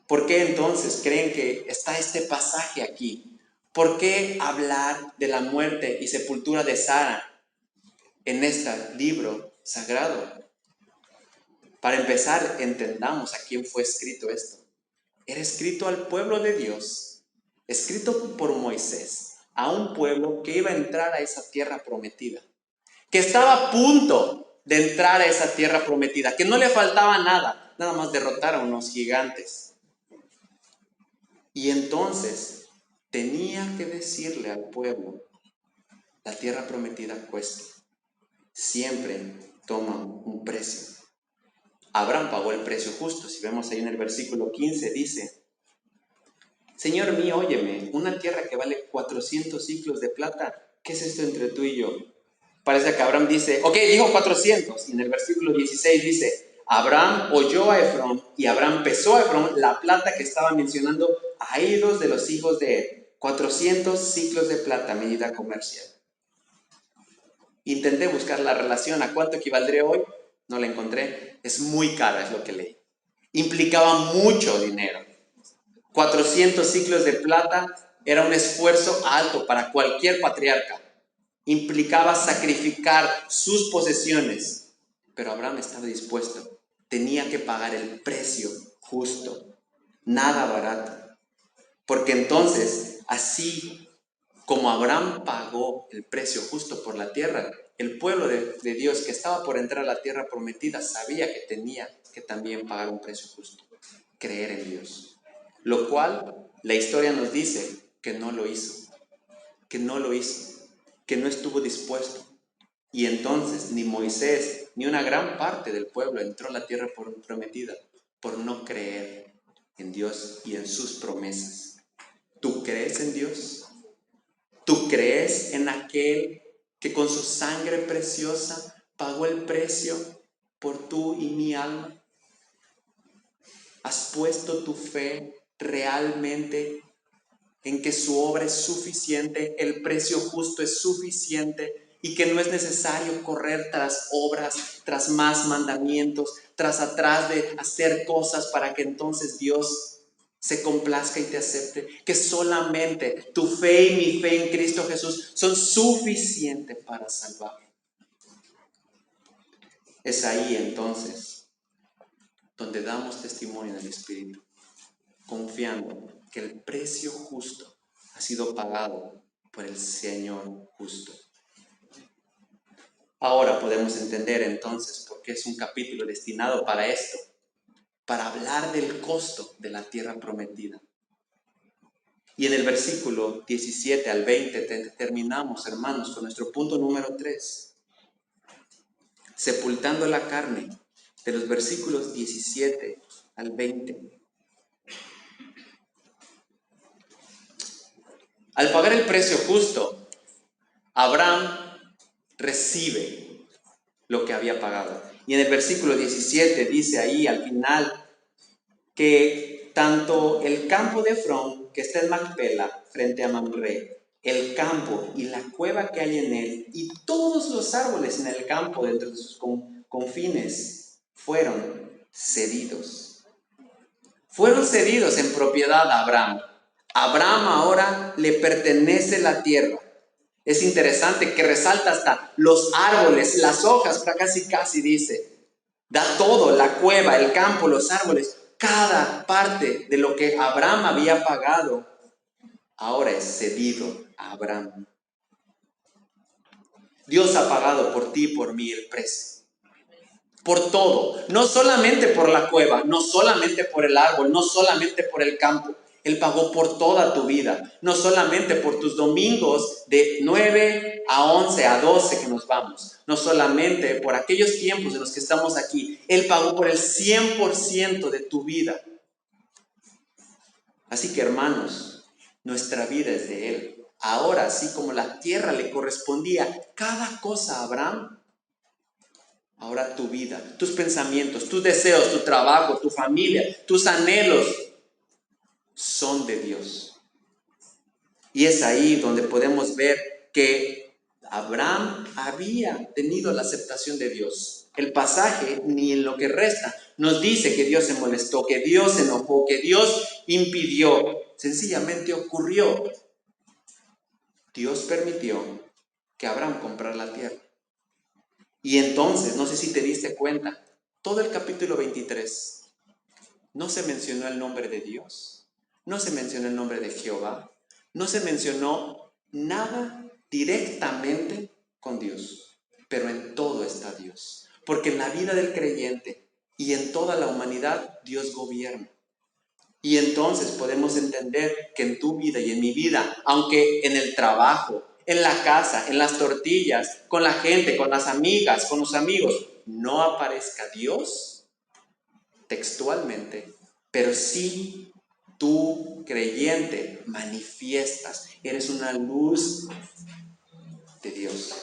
¿Por qué entonces creen que está este pasaje aquí? ¿Por qué hablar de la muerte y sepultura de Sara en este libro sagrado? Para empezar, entendamos a quién fue escrito esto. Era escrito al pueblo de Dios, escrito por Moisés, a un pueblo que iba a entrar a esa tierra prometida, que estaba a punto de entrar a esa tierra prometida, que no le faltaba nada, nada más derrotar a unos gigantes. Y entonces tenía que decirle al pueblo, la tierra prometida cuesta, siempre toma un precio. Abraham pagó el precio justo. Si vemos ahí en el versículo 15 dice, Señor mío, óyeme, una tierra que vale 400 ciclos de plata, ¿qué es esto entre tú y yo? Parece que Abraham dice, ok, dijo 400, y en el versículo 16 dice, Abraham oyó a Efrón, y Abraham pesó a Efrón la plata que estaba mencionando a ídolos de los hijos de él, 400 ciclos de plata, medida comercial. Intenté buscar la relación a cuánto equivaldría hoy, no la encontré, es muy cara, es lo que leí. Implicaba mucho dinero. 400 ciclos de plata era un esfuerzo alto para cualquier patriarca. Implicaba sacrificar sus posesiones, pero Abraham estaba dispuesto. Tenía que pagar el precio justo, nada barato. Porque entonces, así como Abraham pagó el precio justo por la tierra, el pueblo de Dios que estaba por entrar a la tierra prometida sabía que tenía que también pagar un precio justo, creer en Dios. Lo cual la historia nos dice que no lo hizo, que no estuvo dispuesto. Y entonces ni Moisés ni una gran parte del pueblo entró a la tierra prometida por no creer en Dios y en sus promesas. ¿Tú crees en Dios? ¿Tú crees en aquel que con su sangre preciosa pagó el precio por tú y mi alma? ¿Has puesto tu fe realmente en que su obra es suficiente, el precio justo es suficiente y que no es necesario correr tras obras, tras más mandamientos, tras atrás de hacer cosas para que entonces Dios se complazca y te acepte? Que solamente tu fe y mi fe en Cristo Jesús son suficientes para salvar. Es ahí entonces donde damos testimonio del Espíritu, confiando que el precio justo ha sido pagado por el Señor justo. Ahora podemos entender entonces por qué es un capítulo destinado para esto, para hablar del costo de la tierra prometida. Y en el versículo 17 al 20 terminamos, hermanos, con nuestro punto número 3. Sepultando la carne, de los versículos 17 al 20. Al pagar el precio justo, Abraham recibe lo que había pagado. Y en el versículo 17 dice ahí al final que tanto el campo de Efrón, que está en Macpela, frente a Mamre, el campo y la cueva que hay en él, y todos los árboles en el campo dentro de sus confines, fueron cedidos. Fueron cedidos en propiedad a Abraham. A Abraham ahora le pertenece la tierra. Es interesante que resalta hasta los árboles, las hojas, casi dice. Da todo, la cueva, el campo, los árboles, cada parte de lo que Abraham había pagado, ahora es cedido a Abraham. Dios ha pagado por ti y por mí el precio. Por todo, no solamente por la cueva, no solamente por el árbol, no solamente por el campo. Él pagó por toda tu vida, no solamente por tus domingos de 9 a 11, a 12 que nos vamos, no solamente por aquellos tiempos en los que estamos aquí. Él pagó por el 100% de tu vida. Así que, hermanos, nuestra vida es de Él. Ahora, así como la tierra le correspondía cada cosa a Abraham, ahora tu vida, tus pensamientos, tus deseos, tu trabajo, tu familia, tus anhelos son de Dios. Y es ahí donde podemos ver que Abraham había tenido la aceptación de Dios. El pasaje, ni en lo que resta, nos dice que Dios se molestó, que Dios se enojó, que Dios impidió. Sencillamente ocurrió. Dios permitió que Abraham comprara la tierra. Y entonces, no sé si te diste cuenta, todo el capítulo 23, no se mencionó el nombre de Dios, no se mencionó el nombre de Jehová, no se mencionó nada directamente con Dios, pero en todo está Dios. Porque en la vida del creyente y en toda la humanidad Dios gobierna. Y entonces podemos entender que en tu vida y en mi vida, aunque en el trabajo, en la casa, en las tortillas, con la gente, con las amigas, con los amigos, no aparezca Dios textualmente, pero sí tú, creyente, manifiestas, eres una luz de Dios.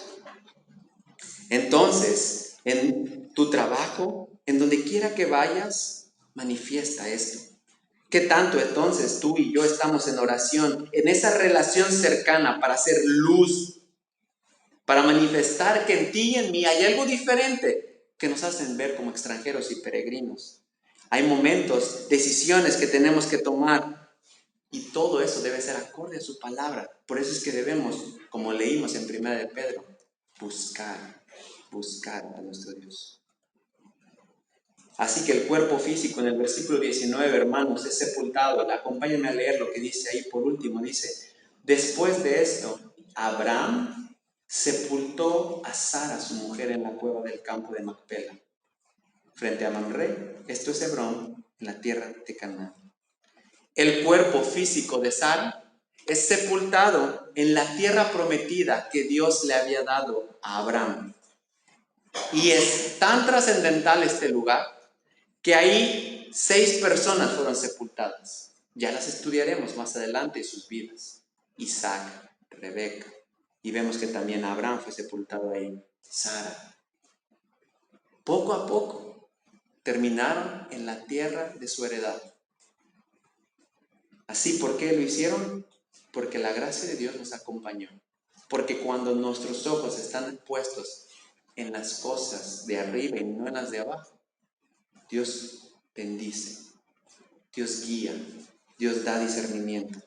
Entonces, en tu trabajo, en donde quiera que vayas, manifiesta esto. ¿Qué tanto entonces tú y yo estamos en oración, en esa relación cercana para hacer luz, para manifestar que en ti y en mí hay algo diferente que nos hacen ver como extranjeros y peregrinos? Hay momentos, decisiones que tenemos que tomar y todo eso debe ser acorde a su palabra. Por eso es que debemos, como leímos en 1 de Pedro, buscar a nuestro Dios. Así que el cuerpo físico en el versículo 19, hermanos, es sepultado. Acompáñenme a leer lo que dice ahí por último. Dice, después de esto, Abraham sepultó a Sara, su mujer, en la cueva del campo de Macpela, frente a Mamre, esto es Hebrón, en la tierra de Canaán. El cuerpo físico de Sara es sepultado en la tierra prometida que Dios le había dado a Abraham. Y es tan trascendental este lugar que ahí 6 personas fueron sepultadas. Ya las estudiaremos más adelante en sus vidas. Isaac, Rebeca, y vemos que también Abraham fue sepultado ahí. Sara. Poco a poco terminaron en la tierra de su heredad. Así, ¿por qué lo hicieron? Porque la gracia de Dios nos acompañó. Porque cuando nuestros ojos están puestos en las cosas de arriba y no en las de abajo, Dios bendice, Dios guía, Dios da discernimiento.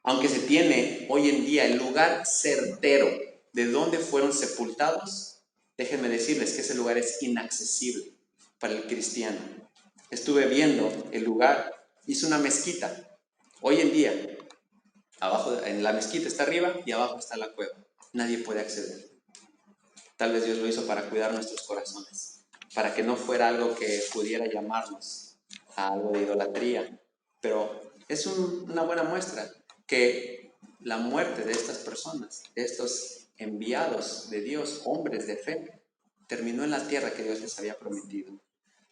Aunque se tiene hoy en día el lugar certero de dónde fueron sepultados, déjenme decirles que ese lugar es inaccesible para el cristiano. Estuve viendo el lugar, hice una mezquita. Hoy en día, abajo, en la mezquita está arriba y abajo está la cueva. Nadie puede acceder. Tal vez Dios lo hizo para cuidar nuestros corazones, para que no fuera algo que pudiera llamarnos a algo de idolatría. Pero es una buena muestra que la muerte de estas personas, de estos enviados de Dios, hombres de fe, terminó en la tierra que Dios les había prometido.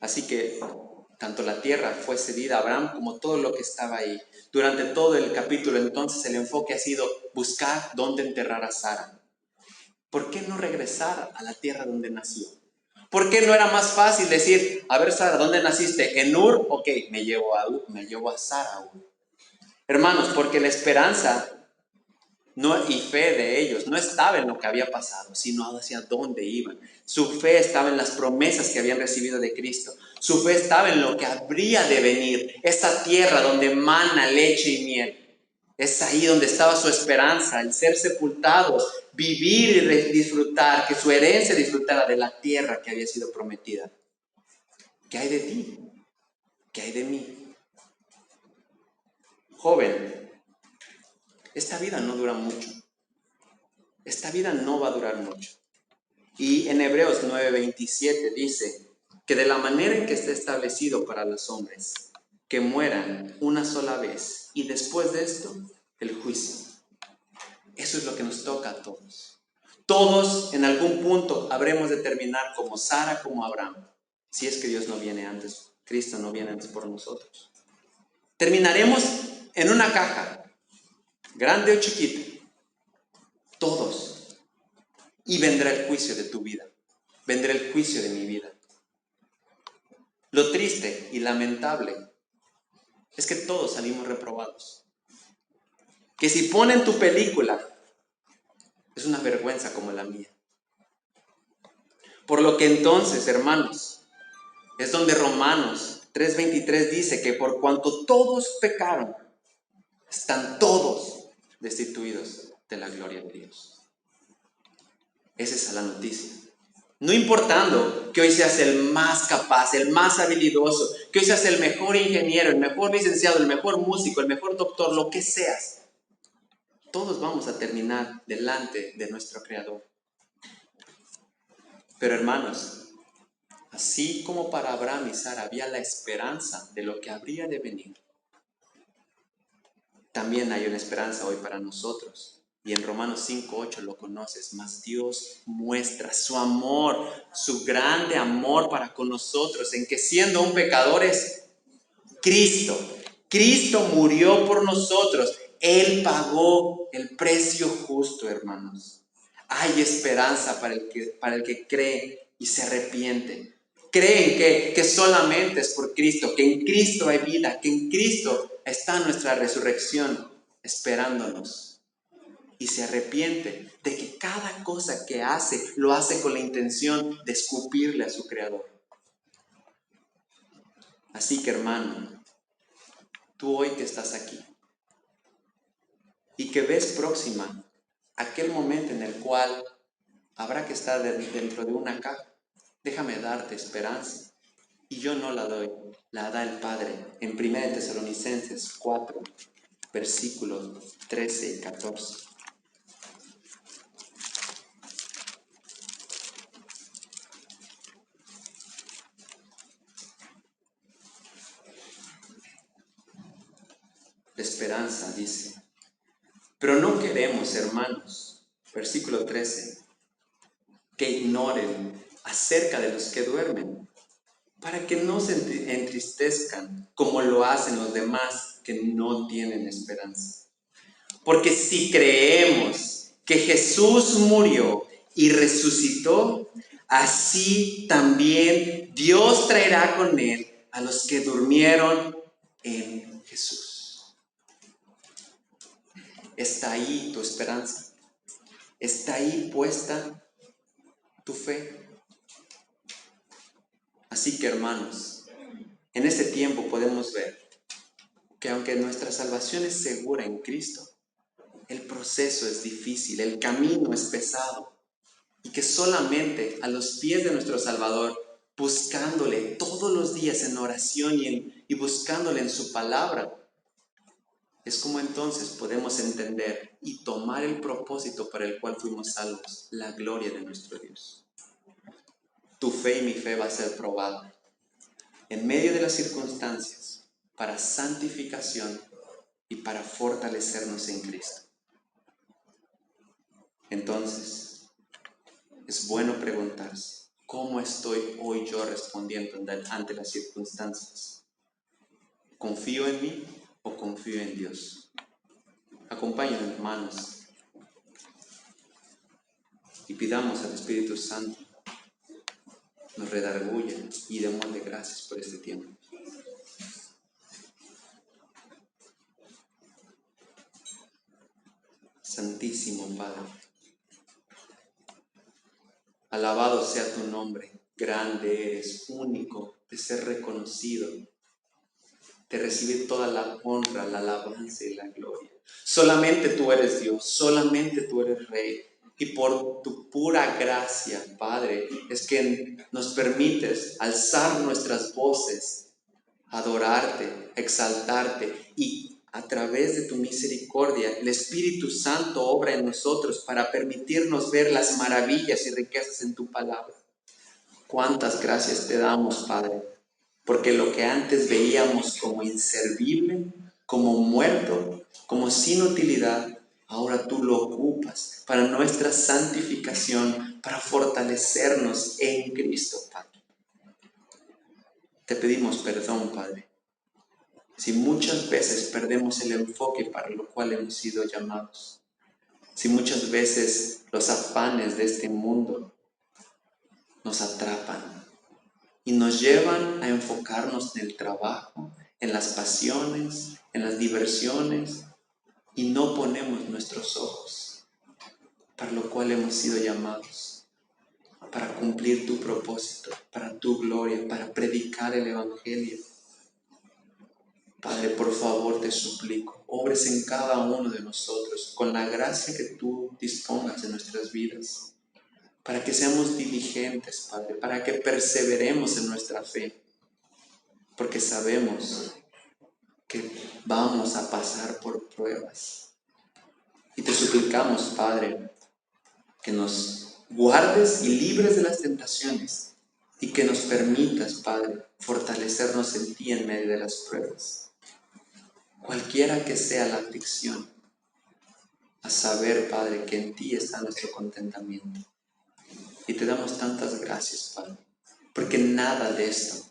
Así que tanto la tierra fue cedida a Abraham como todo lo que estaba ahí. Durante todo el capítulo, entonces, el enfoque ha sido buscar dónde enterrar a Sara. ¿Por qué no regresar a la tierra donde nació? ¿Por qué no era más fácil decir, a ver, Sara, ¿dónde naciste? ¿En Ur? Ok, me llevo a Sara a Ur. Hermanos, porque la esperanza y fe de ellos no estaba en lo que había pasado, sino hacia dónde iban. Su fe estaba en las promesas que habían recibido de Cristo. Su fe estaba en lo que habría de venir, esa tierra donde mana leche y miel. Es ahí donde estaba su esperanza, el ser sepultados, vivir y disfrutar, que su herencia disfrutara de la tierra que había sido prometida. ¿Qué hay de ti? ¿Qué hay de mí? Joven, esta vida no dura mucho. Esta vida no va a durar mucho. Y en Hebreos 9:27 dice que de la manera en que está establecido para los hombres, que mueran una sola vez y después de esto, el juicio. Eso es lo que nos toca a todos. Todos en algún punto habremos de terminar como Sara, como Abraham, si es que Dios no viene antes, Cristo no viene antes por nosotros. Terminaremos en una caja, grande o chiquita, todos. Y vendrá el juicio de tu vida, vendrá el juicio de mi vida. Lo triste y lamentable es que todos salimos reprobados. Que si ponen tu película, es una vergüenza como la mía. Por lo que entonces, hermanos, es donde Romanos 3:23 dice que por cuanto todos pecaron, están todos destituidos de la gloria de Dios. Esa es la noticia. No importando que hoy seas el más capaz, el más habilidoso, que hoy seas el mejor ingeniero, el mejor licenciado, el mejor músico, el mejor doctor, lo que seas, todos vamos a terminar delante de nuestro Creador. Pero hermanos, así como para Abraham y Sara había la esperanza de lo que habría de venir, también hay una esperanza hoy para nosotros. Y en Romanos 5:8 lo conoces, mas Dios muestra su amor, su grande amor para con nosotros, en que siendo aún pecadores, Cristo. Cristo murió por nosotros. Él pagó el precio justo, hermanos. Hay esperanza para el que cree y se arrepiente. Creen que solamente es por Cristo, que en Cristo hay vida, que en Cristo está nuestra resurrección esperándonos. Y se arrepiente de que cada cosa que hace, lo hace con la intención de escupirle a su Creador. Así que, hermano, tú hoy que estás aquí y que ves próxima aquel momento en el cual habrá que estar dentro de una caja, déjame darte esperanza. Y yo no la doy, la da el Padre en 1 Tesalonicenses 4, versículos 13 y 14. La esperanza dice: pero no queremos, hermanos, versículo 13, que ignoren acerca de los que duermen, para que no se entristezcan como lo hacen los demás que no tienen esperanza. Porque si creemos que Jesús murió y resucitó, así también Dios traerá con él a los que durmieron en Jesús. Está ahí tu esperanza. Está ahí puesta tu fe. Así que, hermanos, en este tiempo podemos ver que aunque nuestra salvación es segura en Cristo, el proceso es difícil, el camino es pesado, y que solamente a los pies de nuestro Salvador, buscándole todos los días en oración y buscándole en su palabra, es como entonces podemos entender y tomar el propósito para el cual fuimos salvos, la gloria de nuestro Dios. Tu fe y mi fe va a ser probada en medio de las circunstancias para santificación y para fortalecernos en Cristo. Entonces, es bueno preguntarse, ¿cómo estoy hoy yo respondiendo ante las circunstancias? ¿Confío en mí o confío en Dios? Acompáñenme, hermanos, y pidamos al Espíritu Santo nos redarguya y démosle gracias por este tiempo. Santísimo Padre, alabado sea tu nombre, grande eres, único, de ser reconocido, de recibir toda la honra, la alabanza y la gloria. Solamente tú eres Dios, solamente tú eres Rey. Y por tu pura gracia, Padre, es que nos permites alzar nuestras voces, adorarte, exaltarte, y a través de tu misericordia, el Espíritu Santo obra en nosotros para permitirnos ver las maravillas y riquezas en tu palabra. Cuántas gracias te damos, Padre, porque lo que antes veíamos como inservible, como muerto, como sin utilidad, ahora tú lo ocupas para nuestra santificación, para fortalecernos en Cristo, Padre. Te pedimos perdón, Padre, si muchas veces perdemos el enfoque para lo cual hemos sido llamados, si muchas veces los afanes de este mundo nos atrapan y nos llevan a enfocarnos en el trabajo, en las pasiones, en las diversiones, y no ponemos nuestros ojos para lo cual hemos sido llamados, para cumplir tu propósito, para tu gloria, para predicar el Evangelio. Padre, por favor te suplico, obres en cada uno de nosotros con la gracia que tú dispongas en nuestras vidas, para que seamos diligentes, Padre, para que perseveremos en nuestra fe, porque sabemos que vamos a pasar por pruebas. Y te suplicamos, Padre, que nos guardes y libres de las tentaciones y que nos permitas, Padre, fortalecernos en ti en medio de las pruebas. Cualquiera que sea la aflicción, a saber, Padre, que en ti está nuestro contentamiento. Y te damos tantas gracias, Padre, porque nada de esto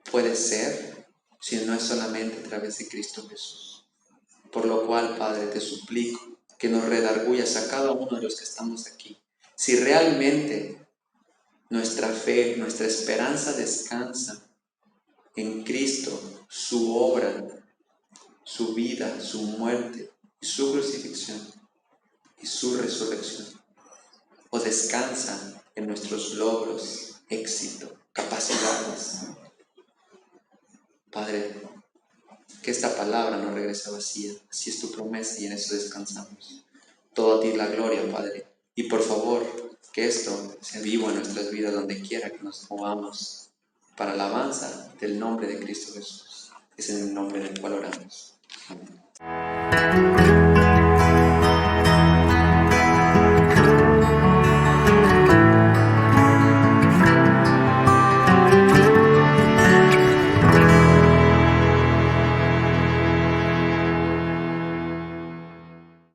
puede ser si no es solamente a través de Cristo Jesús. Por lo cual, Padre, te suplico que nos redargullas a cada uno de los que estamos aquí. Si realmente nuestra fe, nuestra esperanza descansa en Cristo, su obra, su vida, su muerte, y su crucifixión y su resurrección, o descansa en nuestros logros, éxito, capacidades. Padre, que esta palabra no regrese vacía. Así es tu promesa y en eso descansamos. Todo a ti la gloria, Padre. Y por favor, que esto sea vivo en nuestras vidas donde quiera que nos movamos, para alabanza del nombre de Cristo Jesús. Es en el nombre en el cual oramos. Amén.